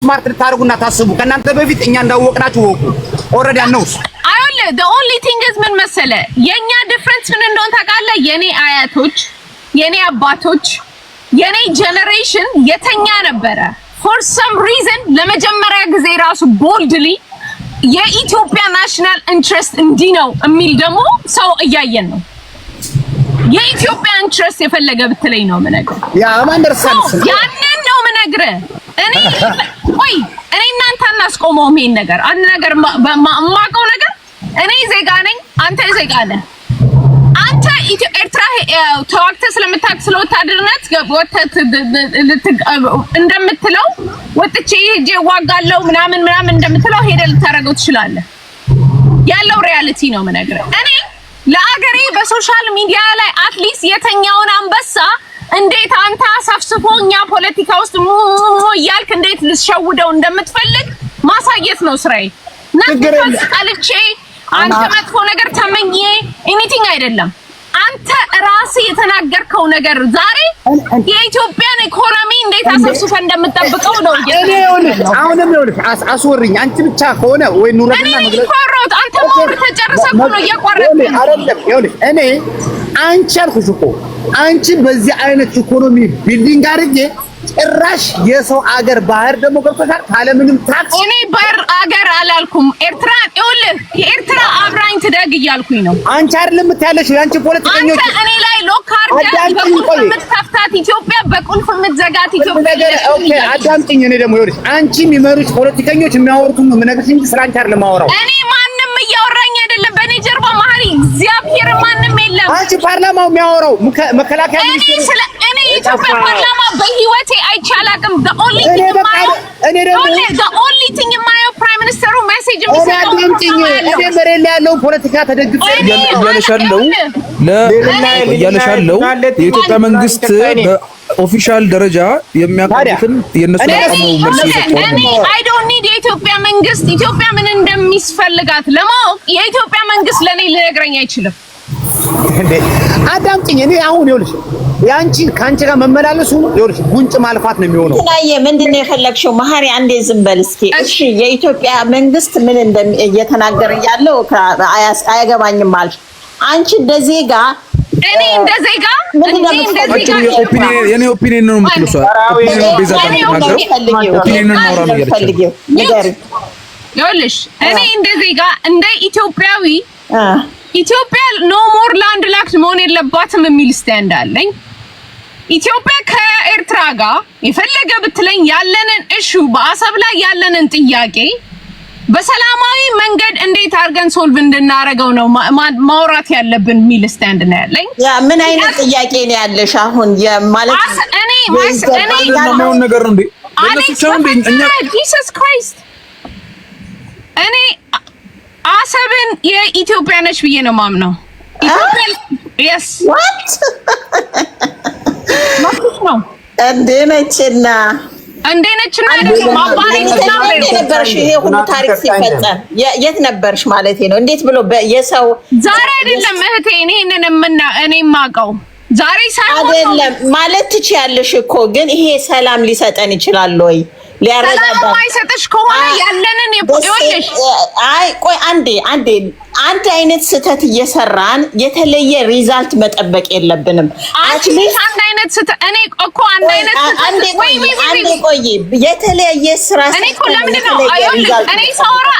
ስማርት ልታደርጉና ታስቡ ከእናንተ በፊት እኛ እንዳወቅናችሁ ወቁ ኦሬዲ አነውስ አይወለ the only thing is ምን መሰለ የኛ ዲፈረንስ ምን እንደሆነ ታውቃለህ የኔ አያቶች የኔ አባቶች የኔ ጀነሬሽን የተኛ ነበረ for some reason ለመጀመሪያ ጊዜ ራሱ boldly የኢትዮጵያ ናሽናል ኢንትረስት እንዲህ ነው የሚል ደግሞ ሰው እያየን ነው የኢትዮጵያ ኢንትረስት የፈለገ ብትለኝ ነው ምነግር ያ ማንደርሳንስ ያንን ነው ምነግር እኔ እናንተ እናስቆመው ይሄን ነገር አንድ ነገር ማማቀው ነገር እኔ ዜጋ ነኝ አንተ ዜጋ ነህ አንተ ኤርትራ ተዋክተ ስለምታክ ስለወታደርነት እንደምትለው ወጥቼ ሄጄ ዋጋለው ምናምን እንደምትለው ሄደህ ልታረገው ትችላለህ ያለው ሪያሊቲ ነው ምነግር እኔ ለአገሬ በሶሻል ሚዲያ ላይ አትሊስት የተኛውን አንበሳ እንዴት አንተ አሳፍስፎኛ ፖለቲካ ውስጥ ያልክ እንዴት ልትሸውደው እንደምትፈልግ ማሳየት ነው ስራዬ ነጥቃልቼ አንተ መጥፎ ነገር ተመኘ ኤኒቲንግ አይደለም አንተ ራስ የተናገርከው ነገር ዛሬ የኢትዮጵያን ኢኮኖሚ እንዴት አሳፍስፈ እንደምትጠብቀው ነው አሁንም ይኸውልሽ አስወሪኝ አንቺ ብቻ ከሆነ ወይ ኑረትና መግለጽ አንተ ሞር ተጨረሰ እኮ ነው እያቋረጥክ አይደለም ይኸውልሽ እኔ አንቺ አልኩሽ እኮ አንቺ በዚህ አይነት ኢኮኖሚ ቢልዲንግ አድርጌ ጭራሽ የሰው አገር ባህር ደግሞ ገብተሻል ካለ ምንም ታክስ እኔ ባህር አገር አላልኩም ኤርትራ ይኸውልህ የኤርትራ አብራኝ ትደግ እያልኩኝ ነው አንቺ አይደለም የምትያለሽ ያንቺ ፖለቲከኞች አንተ እኔ ላይ ሎካር የምትከፍታት ኢትዮጵያ በቁልፍ የምትዘጋት ኢትዮጵያ ኦኬ አዳምጪኝ እኔ ደግሞ ይኸውልሽ አንቺ የሚመሩት ፖለቲከኞች የሚያወሩትን ነው የምነግርሽ እንጂ ስለ አንቺ አይደለም የማወራው እኔ ማንንም እያወራኝ አይደለም በእኔ ጀርባ መሀሪ እግዚአብሔር ማንም የለም አንቺ ፓርላማው የሚያወራው መከላከያ ሚኒስትር እኔ ኢትዮጵያ ፓርላማ በህይወቴ አይቻላቅም the only thing የማየው ፕራይም ሚኒስተሩ ሜሴጅ የሚሰጠው እኔ መሬት ላይ ያለው ፖለቲካ ተደግፎ ያለሻለው የኢትዮጵያ መንግስት በኦፊሻል ደረጃ የሚያቀርቡትን የነሱ አቋም መልስ ይሰጣሉ I don't need የኢትዮጵያ መንግስት ኢትዮጵያ ምን እንደሚስፈልጋት ለማወቅ የኢትዮጵያ መንግስት ለኔ ሊነግረኝ አይችልም አዳምጪኝ እኔ አሁን ይኸውልሽ ያንቺ ካንቺ ጋር መመላለሱ ይኸውልሽ ጉንጭ ማልፋት ነው የሚሆነው ትላየ ምንድነው የፈለግሽው መሐሪ አንዴ ዝም በል እስኪ እሺ የኢትዮጵያ መንግስት ምን እየተናገረ ያለው አያገባኝም ማለት አንቺ እንደዜጋ እኔ እንደዜጋ የኔ ኦፒኒየን ነው የምትሉት ኦፒኒየን ቤዛ ኦፒኒየን ነው ነው ያለችው ይኸውልሽ እኔ እንደዜጋ እንደ ኢትዮጵያዊ ኢትዮጵያ ኖ ሞር ላንድ ላክድ መሆን የለባትም የሚል ስታንድ አለኝ ኢትዮጵያ ከኤርትራ ጋር የፈለገ ብትለኝ ያለንን እሹ በአሰብ ላይ ያለንን ጥያቄ በሰላማዊ መንገድ እንዴት አድርገን ሶልቭ እንድናረገው ነው ማውራት ያለብን የሚል ስታንድ ነው ያለኝ ያ ምን አይነት ጥያቄ ነው ያለሽ አሁን ማለት እኔ ነው ነገር ነው እንዴ Jesus Christ እኔ አሰብን የኢትዮጵያ ነች ብዬ ነው ማምነው ኢትዮጵያ yes what ነው እንዴነችና ነበርሽ ይሄ ሁሉ ታሪክ ሲፈጸም የት ነበርሽ ማለት ነው እንዴት ብሎ የሰው ዛሬ አይደለም እህቴ እኔን እኔ ማቀው ዛሬ ሳይሆን አይደለም ማለት ትችያለሽ እኮ ግን ይሄ ሰላም ሊሰጠን ይችላል ወይ ሊያረጋጋ ማይሰጥሽ ከሆነ ያለንን ይወልሽ አይ ቆይ አንድ አይነት ስተት እየሰራን የተለየ ሪዛልት መጠበቅ የለብንም አትሊስት አንድ አይነት ስተት እኔ እኮ አንድ አይነት አንዴ ቆይ የተለየ ስራ እኔ እኮ ለምንድን ነው እኔ ሳወራ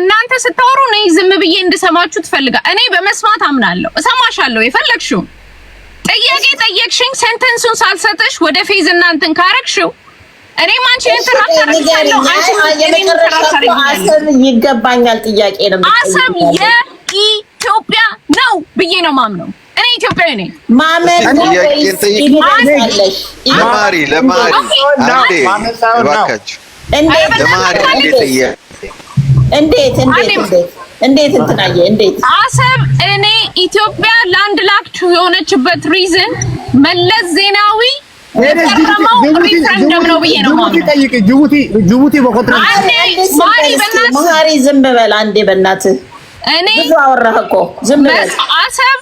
እናንተ ስታወሩ እኔ ዝም ብዬ እንድሰማችሁ ትፈልጋ እኔ በመስማት አምናለሁ እሰማሻለሁ የፈለግሽው ጥያቄ ጠየቅሽኝ ሴንተንሱን ሳልሰጥሽ ወደ ፌዝ እናንተን ካረክሽው እኔ ማንቺን ተራራራለሁ አሰብ ይገባኛል ጥያቄ ነው አሰብ የኢትዮጵያ ነው ብዬ ነው ማምነው እኔ ኢትዮጵያዊ ነኝ ማመን ለማሪ እባካችሁ እንዴት እንትናየ እንዴት አሰብ እኔ ኢትዮጵያ ላንድ ላክድ የሆነችበት ሪዝን መለስ ዜናዊ ሪፍረንደም ነው ብዬ ነው ማለት ጅቡቲ በኮንትራት ማሪ ዝም በል አንዴ በእናትህ እኔ ብዙ አወራህ እኮ ዝም በል አሰብ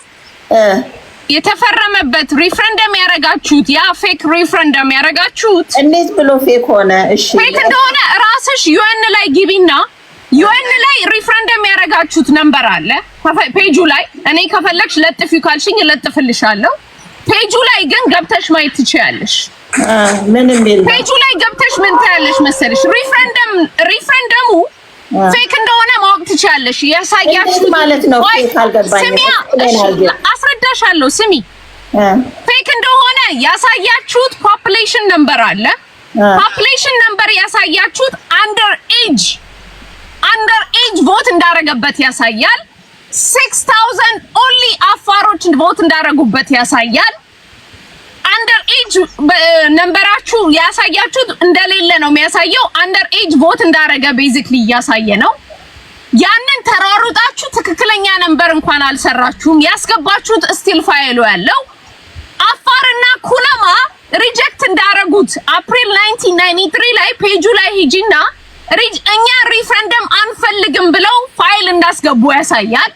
የተፈረመበት ሪፍረንደም ያረጋችሁት ያ ፌክ ሪፍረንደም ያረጋችሁት እንዴት ብሎ ፌክ ሆነ? እሺ ፌክ እንደሆነ ራስሽ ዩኤን ላይ ግቢና ዩኤን ላይ ሪፍረንደም ያረጋችሁት ነምበር አለ ፔጁ ላይ። እኔ ከፈለግሽ ለጥፊው ካልሽኝ ለጥፍልሻለሁ። ፔጁ ላይ ግን ገብተሽ ማየት ትችያለሽ። ምንም የለም። ፔጁ ላይ ገብተሽ ምን ታያለሽ መሰለሽ? ሪፍረንደሙ ፌክ እንደሆነ ማወቅ ትችያለሽ። ያሳያችሁ ማለት ነው። ፌክ አልገባኝም። አስረዳሻለሁ። ስሚ ፌክ እንደሆነ ያሳያችሁት ፖፑሌሽን ነምበር አለ። ፖፑሌሽን ነምበር ያሳያችሁት አንደር ኤጅ ቮት እንዳረገበት ያሳያል። 6000 ኦንሊ አፋሮች ቮት እንዳረጉበት ያሳያል። አንደር ኤጅ ነምበራችሁ ያሳያችሁት እንደሌለ ነው የሚያሳየው። አንደር ኤጅ ቮት እንዳረገ ቤዚክሊ እያሳየ ነው። ያንን ተራሩጣችሁ ትክክለኛ ነምበር እንኳን አልሰራችሁም። ያስገባችሁት ስቲል ፋይሉ ያለው አፋርና ኩናማ ሪጀክት እንዳረጉት አፕሪል 1993 ላይ ፔጁ ላይ ሂጂና እኛ ሪፍረንደም አንፈልግም ብለው ፋይል እንዳስገቡ ያሳያል።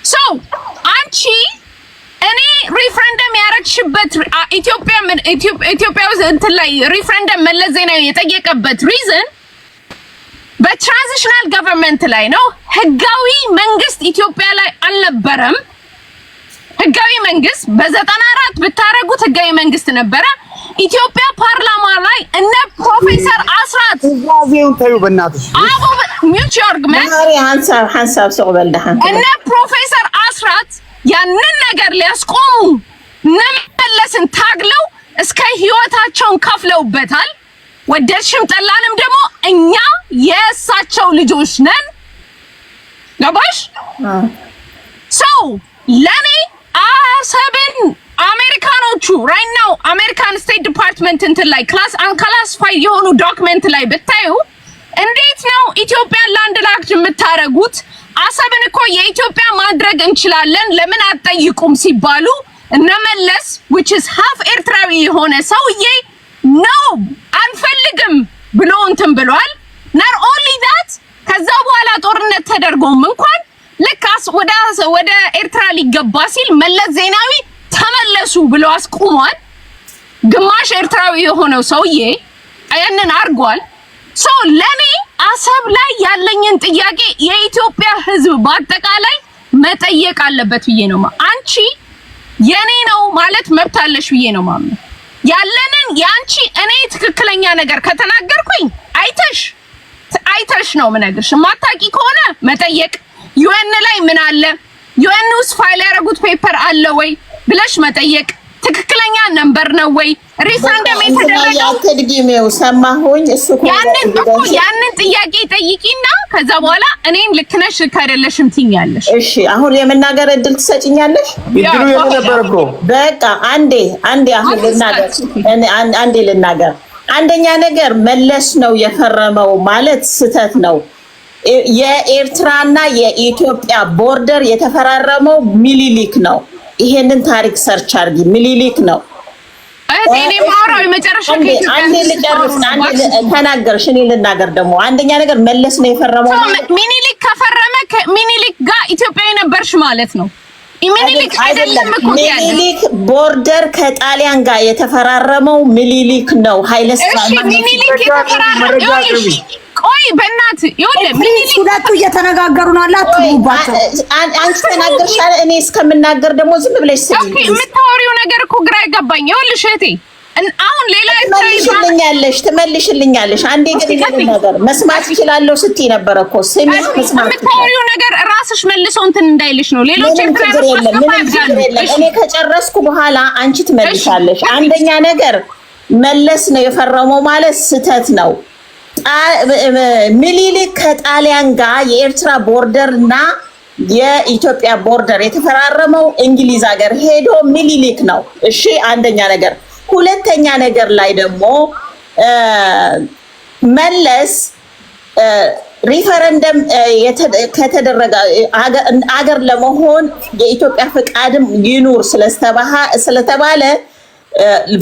ሶ አንቺ እኔ ሪፍረንደም ያረግሽበት ኢትዮጵያ ውስጥ እንትን ላይ ሪፍረንደም መለስ ዜናዊ የጠየቀበት ሪዝን በትራንዚሽናል ገቨርንመንት ላይ ነው። ህጋዊ መንግስት ኢትዮጵያ ላይ አልነበረም። ህጋዊ መንግስት በ94 ብታረጉት ህጋዊ መንግስት ነበረ። ኢትዮጵያ ፓርላማ ላይ እነ ፕሮፌሰር አስራት ዛዜውን ታዩ በእናትሽ ሚውት ዮር አርጊውመንት ሐሳብ ሰው በልደህ እነ ፕሮፌሰር አስራት ያንን ነገር ሊያስቆሙ መለስን ታግለው እስከ ህይወታቸውን ከፍለውበታል። ወደድሽም ጠላንም ደግሞ እኛ የእሳቸው ልጆች ነን። ገባሽ? ሰው ለኔ አሰብን አሜሪካኖቹ ራይት ናው አሜሪካን ስቴት ዲፓርትመንት እንትን ላይ አንክላሲፋይድ የሆኑ ዶክመንት ላይ ብታዩ እንዴት ነው ኢትዮጵያን ላንድ ላክድ የምታረጉት? አሰብን እኮ የኢትዮጵያ ማድረግ እንችላለን ለምን አትጠይቁም ሲባሉ እነመለስ which is half ኤርትራዊ የሆነ ሰውዬ ነው አንፈልግም ብሎ እንትን ብሏል። not only that ከዛ በኋላ ጦርነት ተደርጎም እንኳን ለካስ ወደ ኤርትራ ሊገባ ሲል መለስ ዜናዊ ተመለሱ ብሎ አስቆሟል። ግማሽ ኤርትራዊ የሆነው ሰውዬ ያንን አርጓል። ሶ ለኔ አሰብ ላይ ያለኝን ጥያቄ የኢትዮጵያ ሕዝብ በአጠቃላይ መጠየቅ አለበት ብዬ ነው። አንቺ የኔ ነው ማለት መብት አለሽ ብዬ ነው ማምነው። ያለንን ያንቺ እኔ ትክክለኛ ነገር ከተናገርኩኝ አይተሽ ነው ምነግርሽ። ማታቂ ከሆነ መጠየቅ ዩኤን ላይ ምን አለ ዩኤን ውስጥ ፋይል ያደረጉት ፔፐር አለ ወይ ብለሽ መጠየቅ ትክክለኛ ነምበር ነው ወይ ሪፈረንደም የተደረገው ተድጊሜው ሰማሁኝ። እሱ ያንን ጥያቄ ጠይቂና ከዛ በኋላ እኔን ልክ ነሽ ካደለሽም ትኛለሽ። እሺ አሁን የመናገር እድል ትሰጪኛለሽ? ይድሩ የነበር እኮ በቃ አንዴ አሁን ልናገር። አንደኛ ነገር መለስ ነው የፈረመው ማለት ስተት ነው። የኤርትራና የኢትዮጵያ ቦርደር የተፈራረመው ሚኒሊክ ነው። ይሄንን ታሪክ ሰርች አድርጊ። ሚኒሊክ ነው። እኔ ማውራው የመጨረሻ ተናገርሽ። እኔ ልናገር ደግሞ አንደኛ ነገር መለስ ነው የፈረመው ማለት ሚኒሊክ ከፈረመ ሚኒሊክ ጋር ኢትዮጵያዊ ነበርሽ ማለት ነው። ሚኒሊክ አይደለም እኮ ሚኒሊክ ቦርደር ከጣሊያን ጋር የተፈራረመው ሚኒሊክ ነው። ኃይለ ሥላሴ ሚኒሊክ የተፈራረመው ቆይ በእናት ይኸውልህ ሚኒሊክ ሁለቱ እየተነጋገሩ ነው። አላጥሩባቸው አንቺ ተናገርሽ። እኔ እስከምናገር ደግሞ ዝም ብለሽ ስሚ። ኦኬ የምታወሪው ነገር እኮ ግራ ይገባኝ። ይኸውልሽ እህቴ አሁን ሌላ ትመልሽልኛለሽ። አንዴ ግን ነገር መስማት ይችላልው ስትይ ነበር እኮ ስሚ። የምታወሪው ነገር ራስሽ መልሰው እንትን እንዳይልሽ ነው። ሌሎች እኔ ከጨረስኩ በኋላ አንቺ ትመልሻለሽ። አንደኛ ነገር መለስ ነው የፈረመው ማለት ስተት ነው። ሚኒሊክ ከጣሊያን ጋር የኤርትራ ቦርደር እና የኢትዮጵያ ቦርደር የተፈራረመው እንግሊዝ ሀገር ሄዶ ሚኒሊክ ነው። እሺ አንደኛ ነገር። ሁለተኛ ነገር ላይ ደግሞ መለስ ሪፈረንደም ከተደረገ አገር ለመሆን የኢትዮጵያ ፍቃድም ይኑር ስለተባለ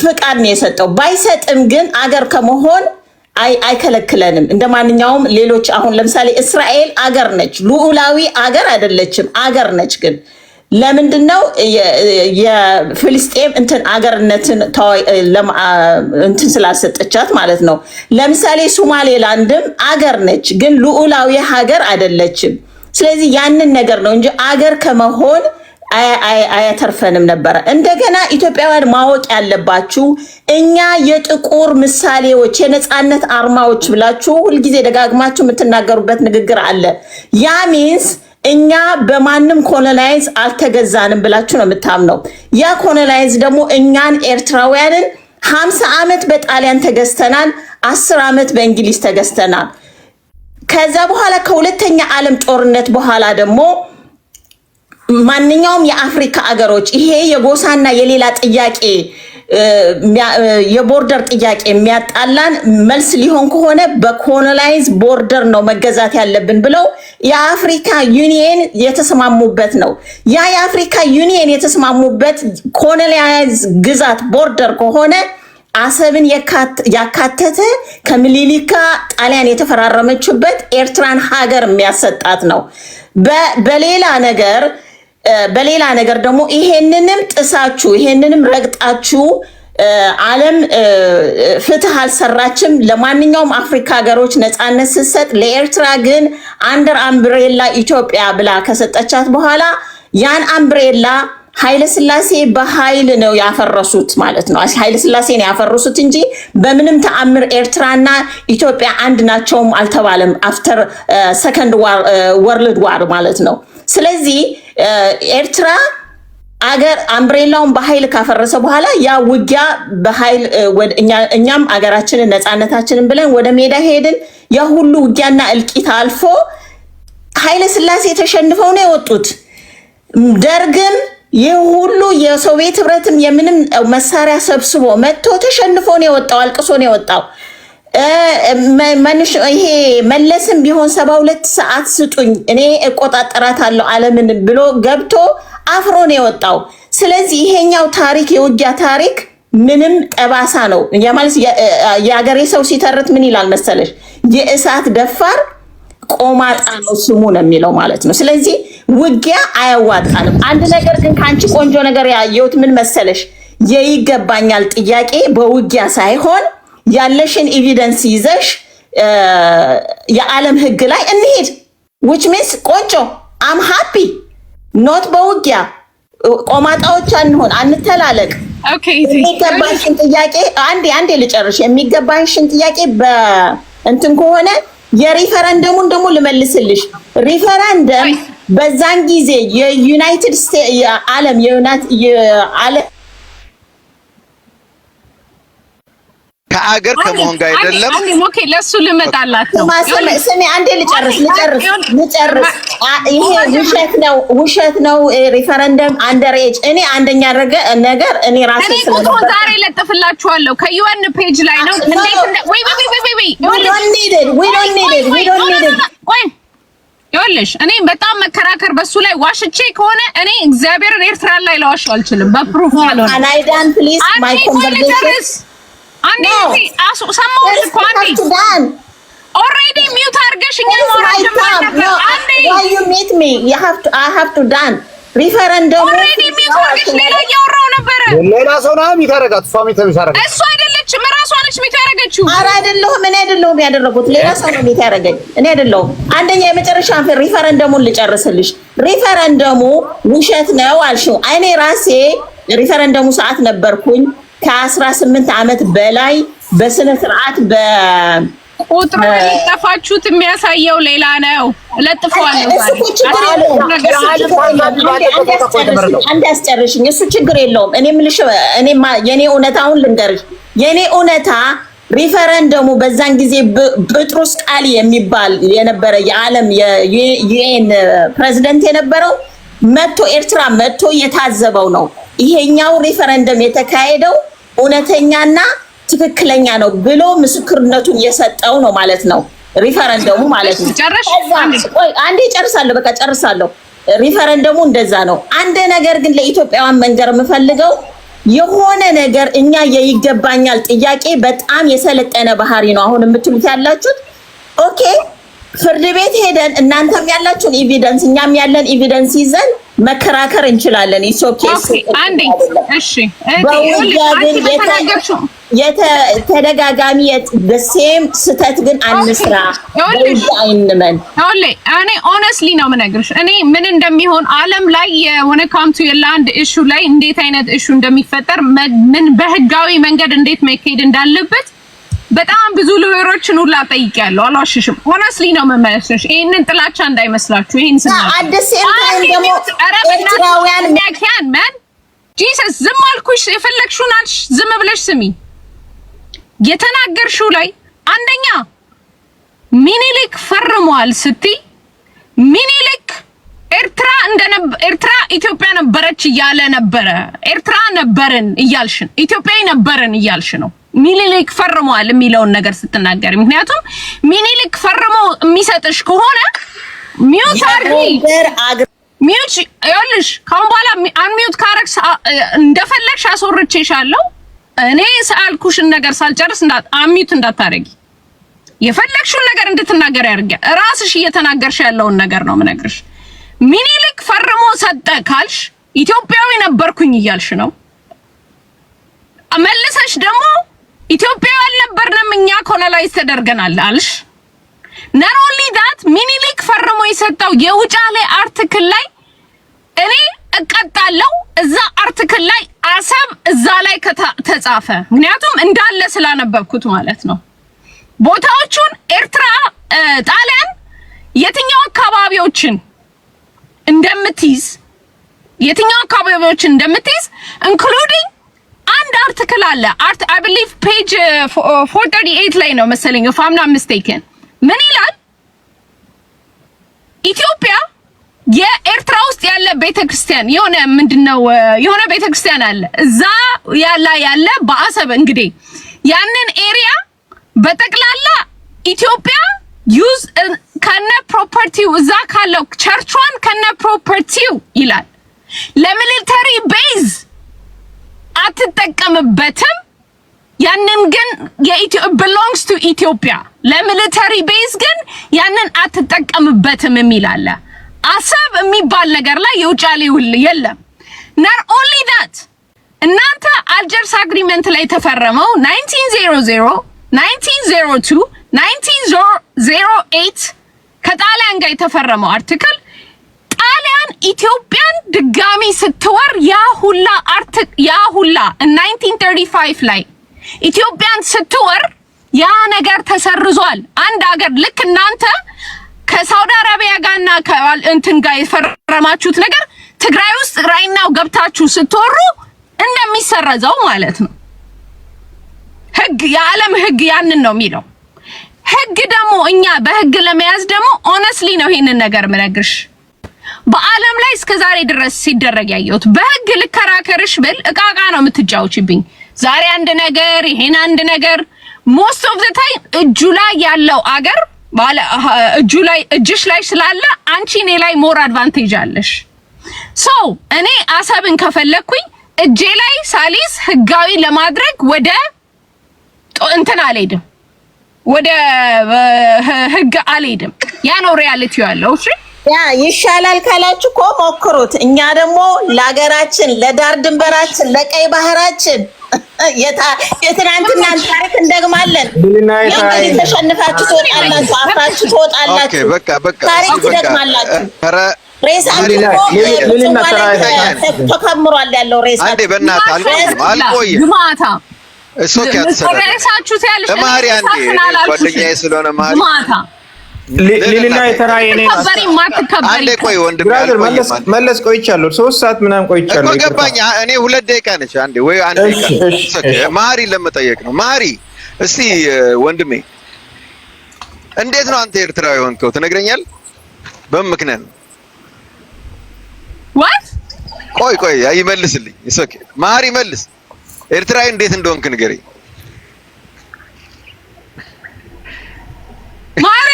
ፍቃድ ነው የሰጠው። ባይሰጥም ግን አገር ከመሆን አይከለክለንም። እንደማንኛውም ሌሎች አሁን ለምሳሌ እስራኤል አገር ነች፣ ሉዓላዊ አገር አይደለችም፣ አገር ነች። ግን ለምንድነው የፍልስጤም እንትን አገርነትን እንትን ስላሰጠቻት ማለት ነው። ለምሳሌ ሶማሌላንድም አገር ነች፣ ግን ሉዓላዊ ሀገር አይደለችም። ስለዚህ ያንን ነገር ነው እንጂ አገር ከመሆን አያተርፈንም ነበር። እንደገና ኢትዮጵያውያን ማወቅ ያለባችሁ እኛ የጥቁር ምሳሌዎች የነጻነት አርማዎች ብላችሁ ሁልጊዜ ደጋግማችሁ የምትናገሩበት ንግግር አለ። ያ ሚንስ እኛ በማንም ኮሎናይዝ አልተገዛንም ብላችሁ ነው የምታምነው። ያ ኮሎናይዝ ደግሞ እኛን ኤርትራውያንን 50 ዓመት በጣሊያን ተገዝተናል፣ 10 ዓመት በእንግሊዝ ተገዝተናል። ከዛ በኋላ ከሁለተኛ ዓለም ጦርነት በኋላ ደግሞ ማንኛውም የአፍሪካ አገሮች ይሄ የጎሳና የሌላ ጥያቄ የቦርደር ጥያቄ የሚያጣላን መልስ ሊሆን ከሆነ በኮሎናይዝ ቦርደር ነው መገዛት ያለብን ብለው የአፍሪካ ዩኒየን የተስማሙበት ነው። ያ የአፍሪካ ዩኒየን የተስማሙበት ኮሎናይዝ ግዛት ቦርደር ከሆነ አሰብን ያካተተ ከምኒልክ ጣሊያን የተፈራረመችበት ኤርትራን ሀገር የሚያሰጣት ነው። በሌላ ነገር ደግሞ ይሄንንም ጥሳችሁ ይሄንንም ረግጣችሁ ዓለም ፍትህ አልሰራችም። ለማንኛውም አፍሪካ ሀገሮች ነፃነት ስትሰጥ ለኤርትራ ግን አንደር አምብሬላ ኢትዮጵያ ብላ ከሰጠቻት በኋላ ያን አምብሬላ ኃይለ ሥላሴ በኃይል ነው ያፈረሱት ማለት ነው። ኃይለ ሥላሴ ነው ያፈረሱት እንጂ በምንም ተአምር ኤርትራና ኢትዮጵያ አንድ ናቸውም አልተባለም። አፍተር ሰከንድ ወርልድ ዋር ማለት ነው። ስለዚህ ኤርትራ አገር አምብሬላውን በኃይል ካፈረሰ በኋላ ያ ውጊያ በኃይል እኛም አገራችንን ነፃነታችንን ብለን ወደ ሜዳ ሄድን። ያ ሁሉ ውጊያና እልቂት አልፎ ኃይለ ሥላሴ ተሸንፈው ነው የወጡት። ደርግም ይህ ሁሉ የሶቪየት ህብረትም የምንም መሳሪያ ሰብስቦ መጥቶ ተሸንፎ ነው የወጣው፣ አልቅሶ ነው የወጣው። ይሄ መለስም ቢሆን 72 ሰዓት ስጡኝ እኔ እቆጣጠራታለሁ ዓለምን ብሎ ገብቶ አፍሮ ነው የወጣው። ስለዚህ ይሄኛው ታሪክ የውጊያ ታሪክ ምንም ጠባሳ ነው። ማለት የአገሬ ሰው ሲተርት ምን ይላል መሰለሽ? የእሳት ደፋር ቆማጣ ነው ስሙ ነው የሚለው ማለት ነው። ስለዚህ ውጊያ አያዋጣንም። አንድ ነገር ግን ካንቺ ቆንጆ ነገር ያየሁት ምን መሰለሽ? የይገባኛል ጥያቄ በውጊያ ሳይሆን ያለሽን ኤቪደንስ ይዘሽ የዓለም ህግ ላይ እንሂድ which means ቆንጆ I'm happy not በውጊያ ቆማጣዎች አንሆን፣ አንተላለቅ። የሚገባሽን ጥያቄ አንዴ ልጨርሽ። የሚገባሽን ጥያቄ በእንትን ከሆነ የሪፈረንደሙን ደግሞ ልመልስልሽ። ሪፈረንደም በዛን ጊዜ የዩናይትድ ስቴትስ የዓለም ከአገር ከመሆን ጋር አይደለም። ኦኬ ለሱ ልመጣላት ነው። ስሚ አንዴ ልጨርስ። ይሄ ውሸት ነው። ሪፈረንደም አንደር ኤጅ እኔ አንደኛ ነገር እኔ ራሴ ስለሆነ ዛሬ ለጥፍላችኋለሁ ከዩኤን ፔጅ ላይ ነው። እንዴት ወይ we don't need it ይኸውልሽ እኔ በጣም መከራከር በሱ ላይ ዋሽቼ ከሆነ እኔ እግዚአብሔርን ኤርትራ ላይ ለዋሽ አልችልም። በፕሩፍ ማለት ነው። አይዳን ፕሊዝ ማይ ኮንቨርሴሽን አንዴ ሰማሁሽ እኮ አንዴ ኦልሬዲ ሚውት አድርገሽኝ ነው። አንዴ why you meet me I have to done ሪፈረንደም ኦልሬዲ ሚውት አድርገሽ ሌላ እያወራሁ ነበር። ሌላ ሰው ነው የሚታረጋት እሷ የሚታረጋት እሷ አይደለችም ራሷ ነች የሚታረገችው። ኧረ አይደለሁም እኔ አይደለሁም ያደረጉት ሌላ ሰው ነው የሚታረገኝ እኔ አይደለሁም። አንደኛ የመጨረሻ ሪፈረንደሙን ልጨርስልሽ። ሪፈረንደሙ ውሸት ነው አልሽው። እኔ ራሴ ሪፈረንደሙ ሰዓት ነበርኩኝ ከ18 ዓመት በላይ በስነ ስርዓት ቁጥሩ የጠፋችሁት የሚያሳየው ሌላ ነው። ለጥፈዋለሁ አንድ አስጨርሽኝ። እሱ ችግር የለውም። እኔ ምልሽ የኔ እውነታውን ልንገርሽ። የኔ እውነታ ሪፈረንደሙ በዛን ጊዜ ጴጥሮስ ቃሊ የሚባል የነበረ የዓለም የዩኤን ፕሬዝዳንት የነበረው መጥቶ ኤርትራ መጥቶ የታዘበው ነው። ይሄኛው ሪፈረንደም የተካሄደው እውነተኛና ትክክለኛ ነው ብሎ ምስክርነቱን የሰጠው ነው ማለት ነው። ሪፈረንደሙ ማለት ነው። አንዴ ጨርሳለሁ፣ በቃ ጨርሳለሁ። ሪፈረንደሙ እንደዛ ነው። አንድ ነገር ግን ለኢትዮጵያውያን መንገር የምፈልገው የሆነ ነገር እኛ የይገባኛል ጥያቄ በጣም የሰለጠነ ባህሪ ነው አሁን የምትሉት ያላችሁት። ኦኬ ፍርድ ቤት ሄደን እናንተም ያላችሁን ኤቪደንስ እኛም ያለን ኤቪደንስ ይዘን መከራከር እንችላለን። ኢሶኬ አንዴ እሺ የተደጋጋሚ በሴም ስተት ግን አንስራ አይንመን። እኔ ኦነስትሊ ነው የምነግርሽ። እኔ ምን እንደሚሆን ዓለም ላይ የሆነ ካምቱ የላንድ ኢሹ ላይ እንዴት አይነት ኢሹ እንደሚፈጠር ምን በህጋዊ መንገድ እንዴት መካሄድ እንዳለበት በጣም ብዙ ሎየሮችን ሁላ ጠይቄያለሁ። አልዋሽሽም። ሆነስሊ ነው መመለስሽ። ይሄንን ጥላቻ እንዳይመስላችሁ። ይሄን ስናል አደሴም ታይም ደግሞ ኤርትራውያን ያካን ማን ጂሰስ ዝም አልኩሽ። የፈለግሽውን አልሽ። ዝም ብለሽ ስሚ። የተናገርሽው ላይ አንደኛ ሚኒሊክ ፈርሟል ስትይ ሚኒሊክ ኤርትራ ኢትዮጵያ ነበረች እያለ ነበረ። ኤርትራ ነበርን እያልሽን ኢትዮጵያዊ ነበርን እያልሽ ነው። ሚኒሊክ ፈርሟል የሚለውን ነገር ስትናገር፣ ምክንያቱም ሚኒሊክ ፈርሞ የሚሰጥሽ ከሆነ ሚውት አርጊ ሚውት ይኸውልሽ፣ ካሁን በኋላ አንሚውት ካረክስ እንደፈለግሽ አስወርቼሻለሁ። እኔ ሳልኩሽን ነገር ሳልጨርስ አንሚውት እንዳታረጊ። የፈለግሽውን ነገር እንድትናገር ያርጋ። ራስሽ እየተናገርሽ ያለውን ነገር ነው የምነግርሽ። ሚኒሊክ ፈርሞ ሰጠ ካልሽ ኢትዮጵያዊ ነበርኩኝ እያልሽ ነው። መልሰሽ ደግሞ ኢትዮጵያዊ አልነበርንም እኛ ኮሎናይዝ ተደርገናል አልሽ። not only that ሚኒሊክ ፈርሞ የሰጠው የውጫሌ አርቲክል ላይ እኔ እቀጣለሁ። እዛ አርቲክል ላይ አሰብ እዛ ላይ ተጻፈ። ምክንያቱም እንዳለ ስላነበብኩት ማለት ነው። ቦታዎቹን ኤርትራ ጣሊያን የትኛው አካባቢዎችን እንደምትይዝ including አንድ አርቲክል አለ I believe page 438 ላይ ነው መሰለኝ if I'm not mistaken። ምን ይላል? ኢትዮጵያ የኤርትራ ውስጥ ያለ ቤተክርስቲያን የሆነ ቤተክርስቲያን አለ እዛ ያለ በአሰብ እንግዲህ ያንን ኤሪያ በጠቅላላ ኢትዮጵያ ዩዝ ከነ ፕሮፐርቲው እዛ ካለው ቸርቿን ከነ ፕሮፐርቲው ይላል። ለሚሊተሪ ቤዝ አትጠቀምበትም። ያንን ግን belongs to ኢትዮጵያ። ለሚሊተሪ ቤዝ ግን ያንን አትጠቀምበትም የሚል አለ። አሰብ የሚባል ነገር ላይ የውጫሌ ውል የለም። not only that እናንተ አልጀርስ አግሪመንት ላይ ተፈረመው 1900 1902 1908 ከጣሊያን ጋር የተፈረመው አርቲክል ጣሊያን ኢትዮጵያን ድጋሚ ስትወር ያ ሁላ 1935 ላይ ኢትዮጵያን ስትወር ያ ነገር ተሰርዟል። አንድ ሀገር ልክ እናንተ ከሳውዲ አረቢያ ጋርና ከእንትን ጋር የፈረማችሁት ነገር ትግራይ ውስጥ ራይናው ገብታችሁ ስትወሩ እንደሚሰረዘው ማለት ነው። ህግ የዓለም ህግ ያንን ነው የሚለው። ህግ ደግሞ እኛ በህግ ለመያዝ ደግሞ ኦነስትሊ ነው ይሄንን ነገር ምነግርሽ። በዓለም ላይ እስከዛሬ ድረስ ሲደረግ ያየሁት በህግ ልከራከርሽ ብል እቃቃ ነው የምትጫወችብኝ። ዛሬ አንድ ነገር ይሄን አንድ ነገር most of the time እጁ ላይ ያለው አገር ባለ እጅሽ ላይ ስላለ አንቺ እኔ ላይ ሞር አድቫንቴጅ አለሽ። ሶ እኔ አሰብን ከፈለኩኝ እጄ ላይ ሳሊስ ህጋዊ ለማድረግ ወደ እንትን አልሄድም፣ ወደ ህግ አልሄድም። ያ ነው ሪያሊቲው ያለው። እሺ ያ ይሻላል ካላችሁ እኮ ሞክሩት። እኛ ደግሞ ለሀገራችን፣ ለዳር ድንበራችን፣ ለቀይ ባህራችን የትናንትናን ታሪክ እንደግማለን። እንግዲህ ተሸንፋችሁ ትወጣላችሁ፣ አፍራችሁ ትወጣላችሁ፣ ታሪክ ትደግማላችሁ። ተከምሯል ያለው ሬሳ አንዴ በእናትህ አልቆይም ግማታ እሱ ከያተሰራችሁ ተማሪ አንዴ ጓደኛዬ ስለሆነ ማሪ ግማታ ሊሊና የተራዬ ነኝ አንዴ ቆይ ወንድም መለስ ቆይቻለሁ። 3 ሰዓት ምናምን ቆይቻለሁ እኮ ገባኝ። እኔ 2 ደቂቃ ነች አንዴ ወይ አንዴ ደቂቃ ማሪ ለመጠየቅ ነው። ማሪ እስቲ ወንድሜ እንዴት ነው አንተ ኤርትራዊ ሆንከው ትነግረኛል? በምክንያት ነው what ቆይ ይመልስልኝ። ኦኬ ማሪ መልስ። ኤርትራዊ እንዴት እንደሆንክ ንገረኝ። ማሪ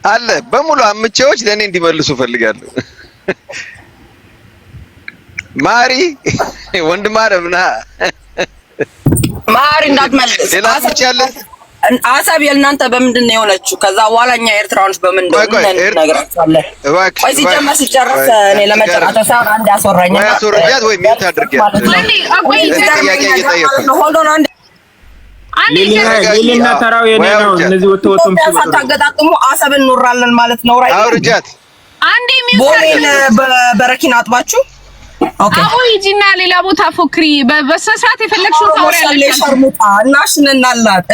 አለ በሙሉ አምቼዎች ለኔ እንዲመልሱ ፈልጋለሁ። ማሪ ወንድም አረምና ማሪ እንዳትመልስ ሌላ አምቼ አለ አሰብ የእናንተ በምንድን ነው የሆነችው? ከዛ በኋላ እኛ ኤርትራኖች በምን ነው ነገራችኋለን? ቆይ ሲጀመር ሲጨርስ እኔ ለመጨረሻ ሰዓት አንድ ያስወራኝ ወይ አስወራኛት ወይ ሚውት አድርጊያት። ሌሊና ተራው የኔ ነው። እነዚህ ወጥተውም ታገጣጥሙ አሰብ እንኖራለን ማለት ነው። ራይ አውርጃት አንዴ ሚውት ቦሌን በረኪና አጥባችሁ አሁን ሂጂና ሌላ ቦታ ፎክሪ። በስነስርዓት የፈለግሽው ታወሪያለሽ። ሸርሙጣ እናሽንናላት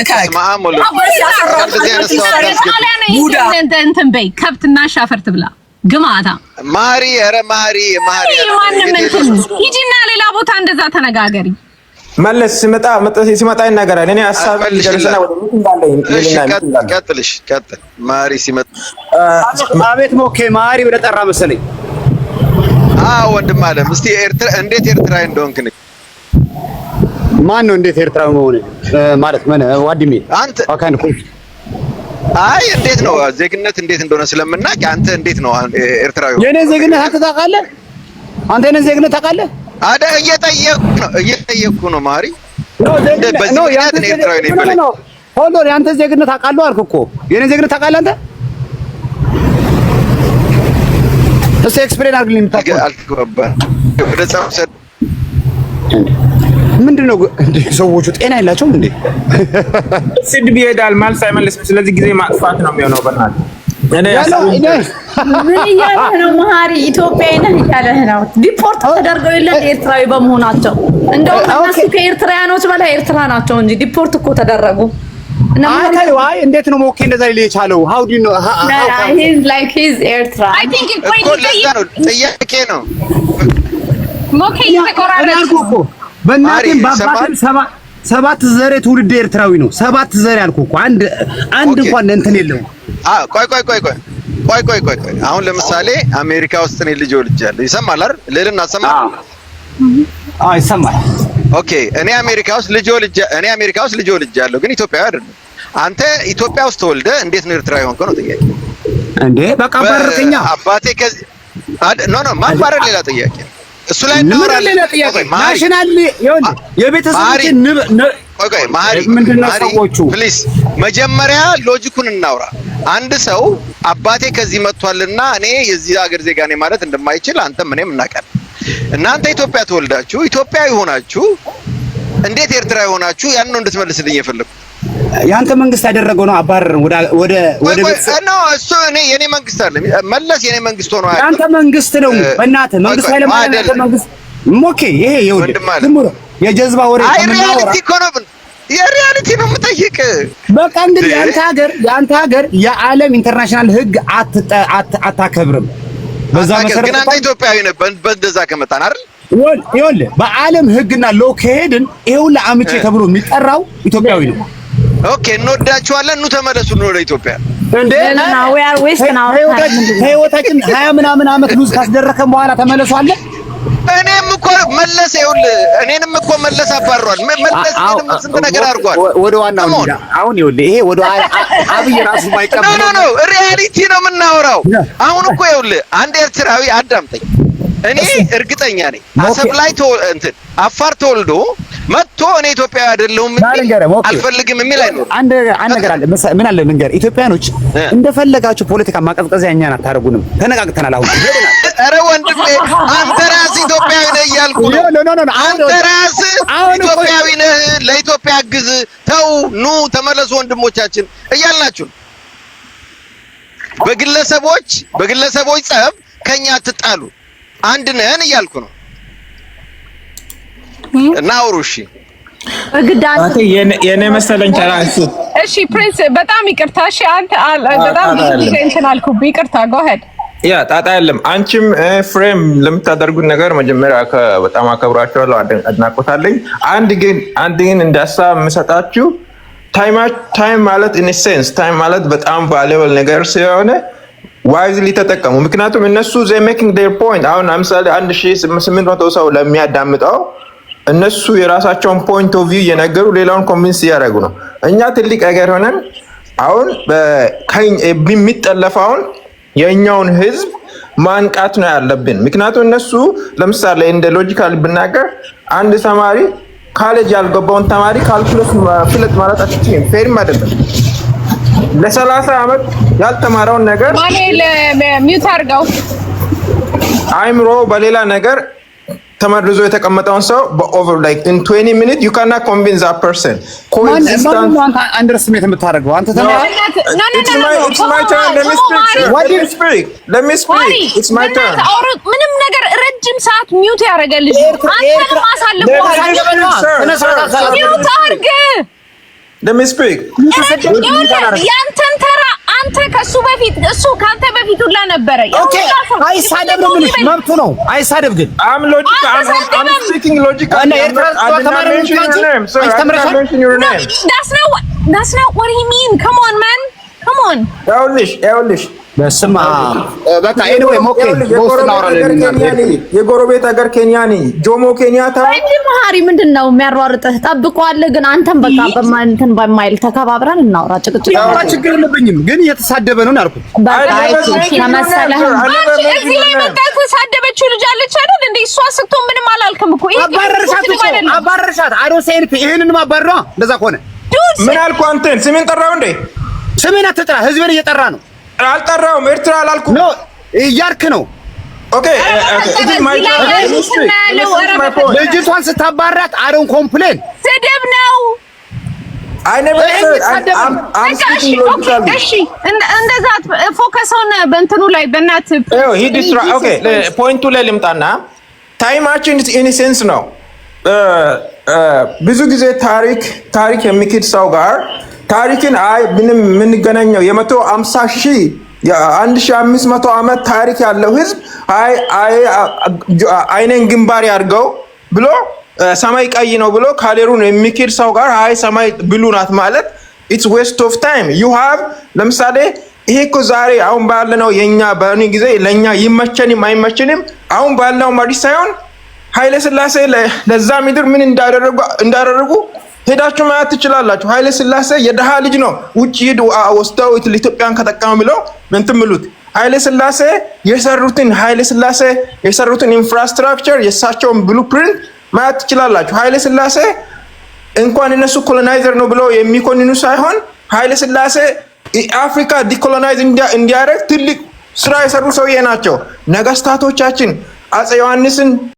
እንትን በይ ከብትና ሻፈርት ብላ ግማታ ማሪ ኧረ ማሪ ሂጂና ሌላ ቦታ እንደዛ ተነጋገሪ። መለስ ሲመጣ ይናገራል። እኔ ሐሳብ ይደርሰና ወደ ምን እንዳለኝ ቀጥልሽ ቀጥል። ማሪ ሲመጣ አቤት ሞኬ ማሪ ወደ ጠራ መሰለኝ። ወንድም አለም እስቲ ኤርትራ እንዴት ኤርትራዊ እንደሆንክ ንገረኝ። ማን ነው እንዴት ኤርትራዊ መሆን ማለት ምን ዋድሜ አንተ አካን እኮ አይ እንዴት ነው ዜግነት እንዴት እንደሆነ ስለምናውቅ አንተ እንዴት ነው ኤርትራዊ? የኔ ዜግነት አንተ ታውቃለህ? አንተ የኔ ዜግነት ታውቃለህ? አዳ እየጠየቅኩ ነው ማሪ ነው ያንተ ኤርትራዊ ነኝ በለኝ። ሆኖ ያንተ ዜግነት ታውቃለህ አልኩ እኮ የኔ ዜግነት ታውቃለህ አንተ? እሱ ኤክስፕሌን አድርግልኝ። አልተገባም ወደ ጻፍሰድ ምንድነው እንዴ? ሰዎቹ ጤና የላቸውም እንዴ? ስድብ ይሄዳል ማለት ሳይመለስ ስለዚህ ጊዜ ማጥፋት ነው የሚሆነው። በእናትህ እኔ ምን እያለህ ነው መሀሪ? ኢትዮጵያዊ ነህ እያለህ ነው። ዲፖርት ተደርገው የለ ኤርትራዊ በመሆናቸው እንደውም እነሱ ከኤርትራያኖች በላይ ኤርትራ ናቸው እንጂ ዲፖርት እኮ ተደረጉ። አይ እንዴት ነው ሞኬ እንደዛ ሊል የቻለው? how do you know he's like he's ኤርትራ I think it's እኮ ለዛ ነው ጥያቄ ነው ሞኬ ይተቆራረጥ እኮ በእናቴም በአባቴም ሰባት ዘሬ ትውልድ ኤርትራዊ ነው። ሰባት ዘሬ አልኩ እኮ አንድ እንኳን እንትን የለውም። ቆይ አሁን ለምሳሌ አሜሪካ ውስጥ እኔ ልጅ ወልጃለሁ። ይሰማል አይደል? ልልና ሰማ ይሰማል። ኦኬ እኔ አሜሪካ ውስጥ ልጅ ወልጃለሁ ግን ኢትዮጵያዊ አይደለም። አንተ ኢትዮጵያ ውስጥ ተወልደ እንዴት ነው ኤርትራዊ ሆንከው ነው ጥያቄ እንዴ? በቃ በረከኛ አባቴ ከዚህ ኖ ማባረር ሌላ ጥያቄ እሱ ላይ እናወራለን። ናሽናል የቤተሰቦችን ማሪ ምንድነው ሰዎቹ ፕሊዝ መጀመሪያ ሎጂኩን እናውራ። አንድ ሰው አባቴ ከዚህ መጥቷልና እኔ የዚህ ሀገር ዜጋ ነኝ ማለት እንደማይችል አንተም እኔም እናውቃለን። እናንተ ኢትዮጵያ ተወልዳችሁ ኢትዮጵያዊ ሆናችሁ እንዴት ኤርትራዊ ሆናችሁ ያን ነው እንድትመልስልኝ የፈለኩት። ያንተ መንግስት ያደረገው ነው አባረር ወደ ነው እሱ እኔ የኔ መንግስት አይደለም መለስ የኔ መንግስት ሆኖ አይደለም ያንተ መንግስት ነው። በእናትህ መንግስት ኃይለማርያም ያንተ መንግስት ሞኬ ይሄ ይኸውልህ ዝም ብሎ የጀዝባ ወሬ ሪያሊቲ እኮ ነው የሪያሊቲ ነው የምጠይቅ። በቃ እንግዲህ ያንተ ሀገር የዓለም ኢንተርናሽናል ህግ አታከብርም። በዛ መሰረት ግን አንተ ኢትዮጵያዊ ነህ በእንደዛ ከመጣን አይደል? ይኸውልህ በዓለም ህግና ሎ ከሄድን ይኸው ለአምቼ ተብሎ የሚጠራው ኢትዮጵያዊ ነው። ኦኬ እንወዳችኋለን ኑ ተመለሱ ወደ ኢትዮጵያ እንዴ ህይወታችን 20 ምናምን ዓመት ሉዝ ካስደረከን በኋላ ተመለሱ አለ። እኔም እኮ መለስ ይኸውልህ እኔንም እኮ መለስ አባሯል። መለስ እኔንም ስንት ነገር አድርጓል። ወደ ዋናው እንሂድ። አሁን ይኸውልህ ይሄ ወደ አብይ ራሱ ማይቀበለው ነው ሪያሊቲ ነው የምናወራው። አሁን እኮ ይኸውልህ አንድ ኤርትራዊ አዳምጠኝ። እኔ እርግጠኛ ነኝ አሰብ ላይ እንትን አፋር ተወልዶ መጥቶ እኔ ኢትዮጵያዊ አይደለሁም አልፈልግም የሚል አይኖርም። አንድ ነገር አለ ምን አለ ልንገር፣ ኢትዮጵያኖች እንደፈለጋችሁ ፖለቲካ ማቀዝቀዚያ እኛን አታረጉንም። ተነቃቅተናል። አሁን ኧረ ወንድሜ አንተ ራስህ ኢትዮጵያዊ ነህ እያልኩ ነው። አንተ ራስህ ኢትዮጵያዊ ነህ፣ ለኢትዮጵያ አግዝ፣ ተው ኑ ተመለሱ ወንድሞቻችን እያልናችሁ ነው። በግለሰቦች ጸብ ከኛ አትጣሉ፣ አንድ ነን እያልኩ ነው። እና አውሩሽ በግዳት የኔ መሰለኝ ተራሱ እሺ ፕሪንስ በጣም ይቅርታ። እሺ አንተ በጣም እንትን አልኩብህ፣ ይቅርታ go ahead። ያ ጣጣ የለም። አንቺም ፍሬም ለምታደርጉት ነገር መጀመሪያ በጣም አከብራችኋለሁ፣ አድናቆታለኝ። አንድ ግን እንዳሳብ የምሰጣችሁ ታይም ማለት ኢን ሴንስ ታይም ማለት በጣም ቫልዩብል ነገር ስለሆነ ዋይዝሊ ተጠቀሙ። ምክንያቱም እነሱ they making their point። አሁን ለምሳሌ 1800 ሰው ለሚያዳምጠው እነሱ የራሳቸውን ፖይንት ኦፍ ቪው እየነገሩ ሌላውን ኮንቪንስ እያደረጉ ነው። እኛ ትልቅ ነገር ሆነን አሁን የሚጠለፈውን የእኛውን ህዝብ ማንቃት ነው ያለብን። ምክንያቱም እነሱ ለምሳሌ እንደ ሎጂካል ብናገር አንድ ተማሪ ካሌጅ ያልገባውን ተማሪ ካልኩለስ ፍለጥ ማለት አትችልም። ፌርም አይደለም። ለ30 ዓመት ያልተማረውን ነገር ማኔል ሚውት አድርገው አይምሮ በሌላ ነገር ተመርዞ የተቀመጠውን ሰው በኦቨር ላይክ in 20 minutes you cannot convince that person. ኮንሲስተንት አንተ አንደርስቲሜት የምታደርገው አንተ ተማሪ it's my turn. Let me speak. It's my turn. ምንም ነገር ረጅም ሰዓት ሚውት ያደርገልሽ አንተ ማሳለፍ ሚውት አድርግ። Let me speak. ያንተን ተራ አንተ ከሱ በፊት እሱ ካንተ በፊት ሁላ ነበረ። ኦኬ አይሳደብ ነው ምንሽ መብቱ ነው። አይሳደብ ግን I'm speaking logical. That's not what he mean. Come on man. Come on. ያውልሽ በስማ በቃ ኤኒዌይ ሞኬ ቦስ እናወራለን። የጎረቤት ሀገር ኬንያ ነኝ። ጆሞ ኬንያታ እንዴ መሀሪ ምንድነው የሚያሯርጥህ? ጠብቀዋለህ ግን አንተም በቃ በማንተን በማይል ተከባብረን እናውራ። ጭቅጭቅ ያውራ ችግር የለብኝም ግን እየተሳደበ ነው ያልኩት። በቃ ተመሰለህ እዚህ ላይ መጣ ተሳደበችው ልጅ አለች አይደል እንዴ? እሷ ስትሆን ምንም አላልክም እኮ አባረርሻት አዶ ሰይን ይሄንን ማባረራ እንደዛ ከሆነ ምን አልኩ? አንተን ስሜን ጠራው እንዴ? ስሜን አትጥራ። ህዝብን እየጠራ ነው። አልጠራውም። ኤርትራ አላልኩም። ኖ እያልክ ነው። ኦኬ ልጅቷን ስታባራት አዶን ኮምፕሌን ስድብ ነው። እሺ እንደዛ ፎከስ ኦን በእንትኑ ላይ በእናት ኦኬ ፖይንቱ ላይ ልምጣና ታይማችን ኢኒሴንስ ነው። ብዙ ጊዜ ታሪክ የሚክድ ሰው ጋር ታሪክን ምንም የምንገናኘው የ150 ሺህ 1500 ዓመት ታሪክ ያለው ህዝብ አይኔን ግንባር ያድርገው ብሎ ሰማይ ቀይ ነው ብሎ ካሌሩን የሚክድ ሰው ጋር ሰማይ ብሉ ናት ማለት it's waste of time. you have ለምሳሌ ይሄ እኮ ዛሬ አሁን ባለነው የኛ በእኔ ጊዜ ለኛ ይመቸንም አይመቸንም አሁን ባለነው መሪ ሳይሆን ኃይለ ሥላሴ ለዛ ምድር ምን እንዳደረጉ ሄዳችሁ ማየት ትችላላችሁ። ኃይለ ሥላሴ የደሃ ልጅ ነው። ውጪ ሄዱ ወስተው ኢትዮጵያን ከተቀመ ብለው እንትን ብሉት። ኃይለ ሥላሴ የሰሩትን ኢንፍራስትራክቸር የሳቸውን ብሉፕሪንት ማየት ትችላላችሁ። ኃይለ ሥላሴ እንኳን እነሱ ኮሎናይዘር ነው ብለው የሚኮንኑ ሳይሆን ኃይለ ሥላሴ አፍሪካ ዲኮሎናይዝ እንዲያደርግ ትልቅ ስራ የሰሩ ሰውዬ ናቸው። ነገስታቶቻችን አፄ ዮሐንስን